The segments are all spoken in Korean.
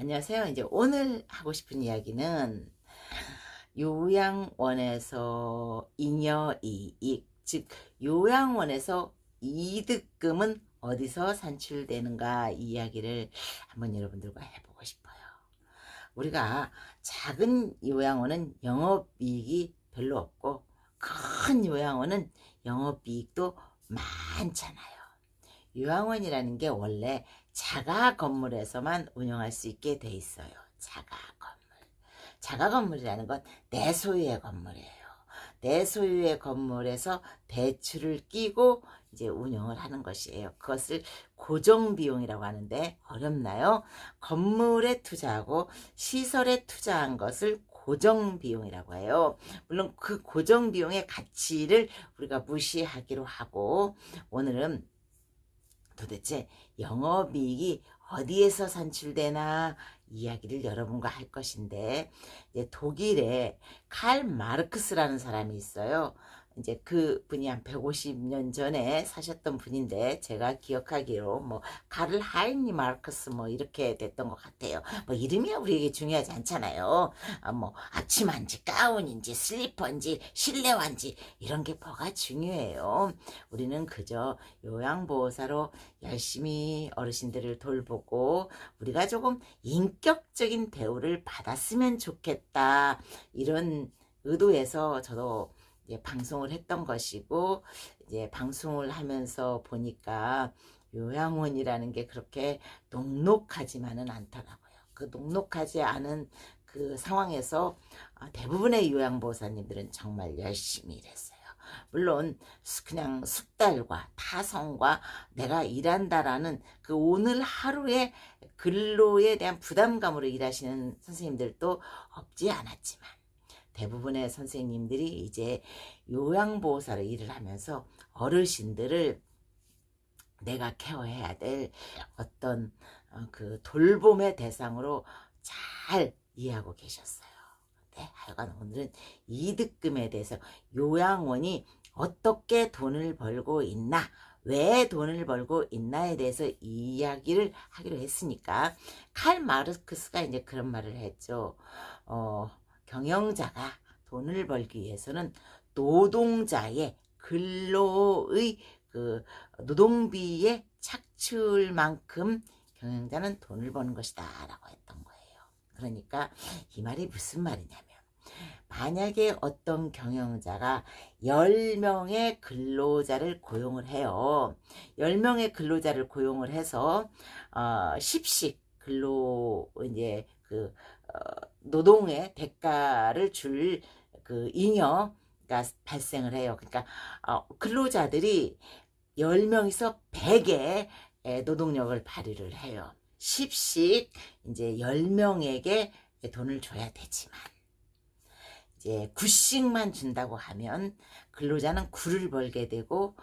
안녕하세요. 이제 오늘 하고 싶은 이야기는 요양원에서 잉여 이익, 즉 요양원에서 이득금은 어디서 산출되는가, 이 이야기를 한번 여러분들과 해보고 싶어요. 우리가 작은 요양원은 영업이익이 별로 없고 큰 요양원은 영업이익도 많잖아요. 요양원이라는 게 원래 자가 건물에서만 운영할 수 있게 돼 있어요. 자가 건물. 자가 건물이라는 건 내 소유의 건물이에요. 내 소유의 건물에서 대출을 끼고 이제 운영을 하는 것이에요. 그것을 고정비용이라고 하는데 어렵나요? 건물에 투자하고 시설에 투자한 것을 고정비용이라고 해요. 물론 그 고정비용의 가치를 우리가 무시하기로 하고, 오늘은 도대체 영업이익이 어디에서 산출되나 이야기를 여러분과 할 것인데, 이제 독일에 칼 마르크스라는 사람이 있어요. 이제 그 분이 한 150년 전에 사셨던 분인데, 제가 기억하기로 뭐 카를 하인리 마르크스 뭐 이렇게 됐던 것 같아요. 뭐 이름이 우리에게 중요하지 않잖아요. 뭐 앞치마인지 가운인지 슬리퍼인지 실내화인지 이런 게 뭐가 중요해요. 우리는 그저 요양보호사로 열심히 어르신들을 돌보고 우리가 조금 인격적인 대우를 받았으면 좋겠다, 이런 의도에서 저도 이제 방송을 했던 것이고, 이제 방송을 하면서 보니까 요양원이라는 게 그렇게 녹록하지만은 않더라고요. 그 녹록하지 않은 그 상황에서 대부분의 요양보호사님들은 정말 열심히 일했어요. 물론 그냥 숙달과 타성과 내가 일한다라는 그 오늘 하루의 근로에 대한 부담감으로 일하시는 선생님들도 없지 않았지만, 대부분의 선생님들이 이제 요양보호사로 일을 하면서 어르신들을 내가 케어해야 될 어떤 그 돌봄의 대상으로 잘 이해하고 계셨어요. 네, 하여간 오늘은 이득금에 대해서, 요양원이 어떻게 돈을 벌고 있나, 왜 돈을 벌고 있나에 대해서 이야기를 하기로 했으니까, 칼 마르크스가 이제 그런 말을 했죠. 경영자가 돈을 벌기 위해서는 노동자의 근로의 그 노동비의 착취율만큼 경영자는 돈을 버는 것이다 라고 했던 거예요. 그러니까 이 말이 무슨 말이냐면, 만약에 어떤 경영자가 10명의 근로자를 고용을 해요. 10명의 근로자를 고용을 해서 10씩 근로 이제 그 노동의 대가를 줄 그 잉여가 발생을 해요. 그러니까 근로자들이 10명에서 100의 노동력을 발휘를 해요. 10씩 이제 10명에게 돈을 줘야 되지만, 이제 9씩만 준다고 하면 근로자는 9를 벌게 되고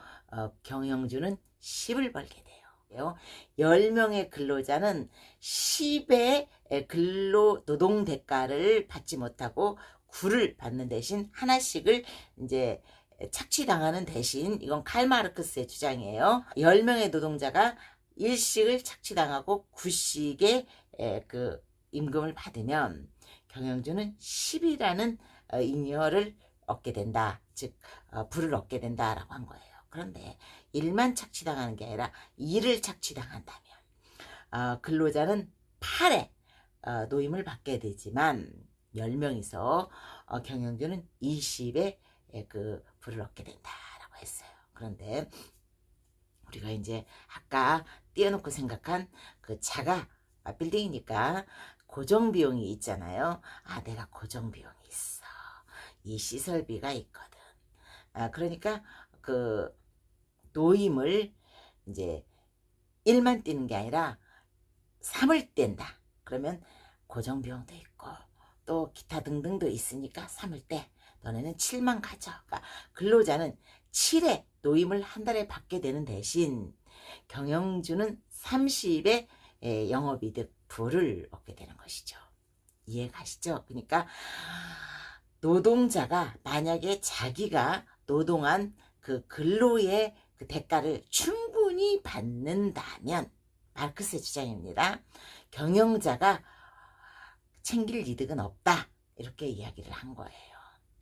경영주는 10을 벌게 돼요. 10명의 근로자는 10의 근로 노동 대가를 받지 못하고 9를 받는 대신 하나씩을 이제 착취당하는 대신, 이건 칼마르크스의 주장이에요. 10명의 노동자가 1씩을 착취당하고 9씩의 그 임금을 받으면 경영주는 10이라는 잉여를 얻게 된다, 즉 부를 얻게 된다라고 한 거예요. 그런데 1만 착취당하는 게 아니라 2를 착취당한다면 근로자는 8에 노임을 받게 되지만, 10명이서 경영주는 20에 그 부를 얻게 된다라고 했어요. 그런데 우리가 이제 아까 띄워놓고 생각한 그 자가 빌딩이니까 고정비용이 있잖아요. 내가 고정비용이 있어. 이 시설비가 있거든. 그러니까 그 노임을 이제 1만 띄는 게 아니라 3을 뗀다. 그러면 고정비용도 있고 또 기타 등등도 있으니까 3을 떼. 너네는 7만 가져. 그러니까 근로자는 7에 노임을 한 달에 받게 되는 대신 경영주는 30의 영업이득 부를 얻게 되는 것이죠. 이해가시죠? 그러니까 노동자가 만약에 자기가 노동한 그 근로의 그 대가를 충분히 받는다면, 마르크스의 주장입니다. 경영자가 챙길 이득은 없다. 이렇게 이야기를 한 거예요.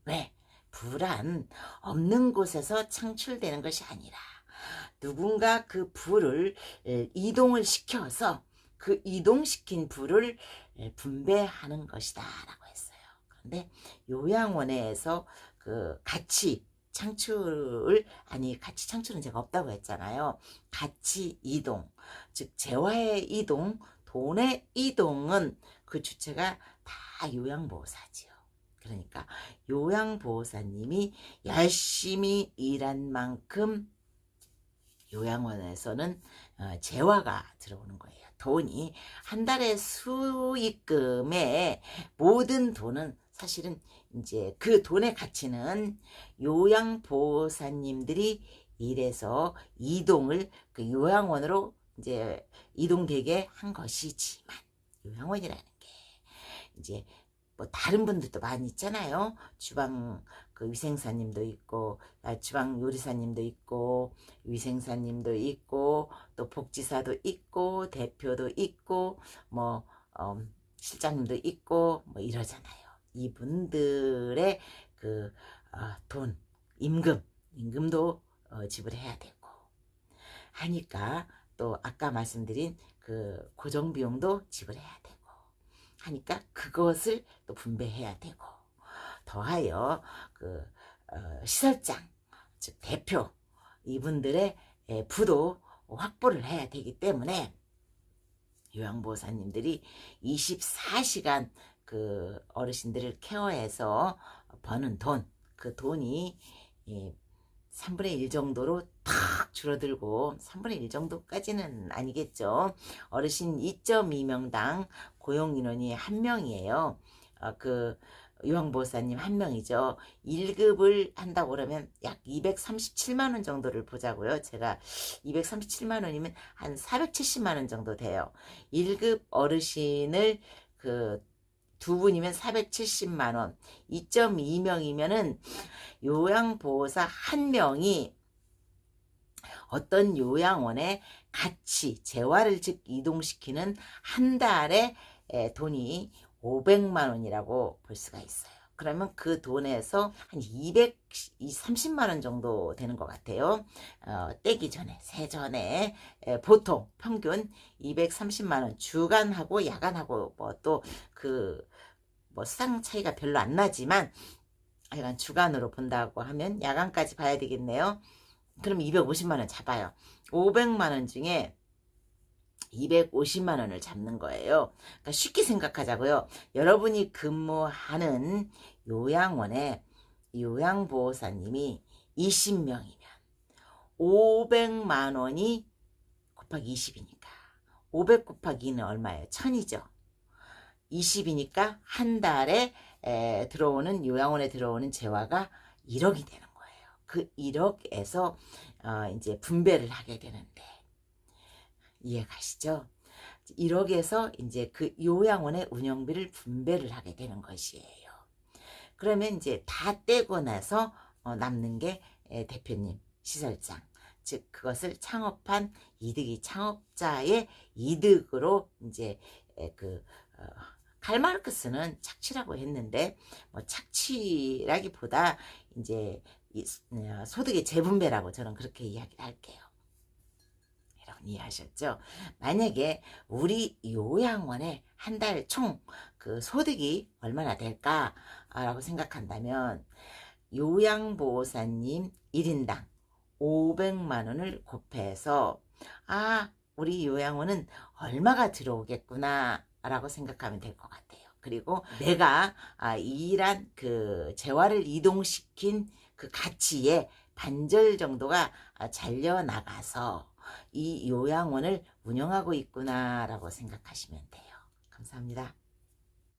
왜? 불안 없는 곳에서 창출되는 것이 아니라 누군가 그 불을 이동을 시켜서 그 이동시킨 불을 분배하는 것이다 라고 했어요. 그런데 요양원에서 그 가치 창출은 제가 없다고 했잖아요. 가치 이동, 즉 재화의 이동, 돈의 이동은 그 주체가 다 요양보호사지요. 그러니까 요양보호사님이 열심히 일한 만큼 요양원에서는 재화가 들어오는 거예요. 돈이 한 달의 수익금의 모든 돈은 사실은 이제 그 돈의 가치는 요양보호사님들이 일해서 이동을 그 요양원으로 이제 이동되게 한 것이지만 요양원이라는 게 이제 뭐 다른 분들도 많이 있잖아요. 주방 그 위생사님도 있고, 주방 요리사님도 있고, 위생사님도 있고, 또 복지사도 있고, 대표도 있고, 뭐 실장님도 있고, 뭐 이러잖아요. 이분들의 그 돈, 임금도 지불해야 되고 하니까 또 아까 말씀드린 그 고정비용도 지불해야 되고 하니까 그것을 또 분배해야 되고 더하여 그 시설장 즉 대표 이분들의 부도 확보를 해야 되기 때문에 요양보호사님들이 24시간 그 어르신들을 케어해서 버는 돈, 그 돈이 3분의 1 정도로 탁 줄어들고 3분의 1 정도까지는 아니겠죠. 어르신 2.2명당 고용인원이 1명이에요. 그 요양보호사님 1명이죠. 1급을 한다고 그러면 약 237만원 정도를 보자고요. 제가 237만원이면 한 470만원 정도 돼요. 1급 어르신을 그 두 분이면 470만원, 2.2명이면은 요양보호사 1명이 어떤 요양원에 같이 재활을 즉 이동시키는 한 달에 돈이 500만원이라고 볼 수가 있어요. 그러면 그 돈에서 한 230만원 정도 되는 것 같아요. 떼기 전에, 세전에 보통 평균 230만원 주간하고 야간하고 뭐 또 그 뭐 수당 차이가 별로 안 나지만 약간 주간으로 본다고 하면 야간까지 봐야 되겠네요. 그럼 250만원 잡아요. 500만원 중에 250만원을 잡는 거예요. 그러니까 쉽게 생각하자고요. 여러분이 근무하는 요양원에 요양보호사님이 20명이면 500만원이 곱하기 20이니까 500 곱하기 2는 얼마예요? 1000이죠. 20이니까 한 달에 들어오는 요양원에 들어오는 재화가 1억이 되는 거예요. 그 1억에서 이제 분배를 하게 되는데 이해가시죠? 1억에서 이제 그 요양원의 운영비를 분배를 하게 되는 것이에요. 그러면 이제 다 떼고 나서 남는 게 대표님, 시설장, 즉 그것을 창업한 이득이 창업자의 이득으로 이제 그 칼마르크스는 착취라고 했는데 뭐 착취라기보다 이제 소득의 재분배라고 저는 그렇게 이야기를 할게요. 여러분 이해하셨죠? 만약에 우리 요양원에 한 달 총 그 소득이 얼마나 될까라고 생각한다면 요양보호사님 1인당 500만원을 곱해서 우리 요양원은 얼마가 들어오겠구나 라고 생각하면 될 것 같아요. 그리고 내가 일한 그 재화를 이동시킨 그 가치의 반절 정도가 잘려나가서 이 요양원을 운영하고 있구나 라고 생각하시면 돼요. 감사합니다.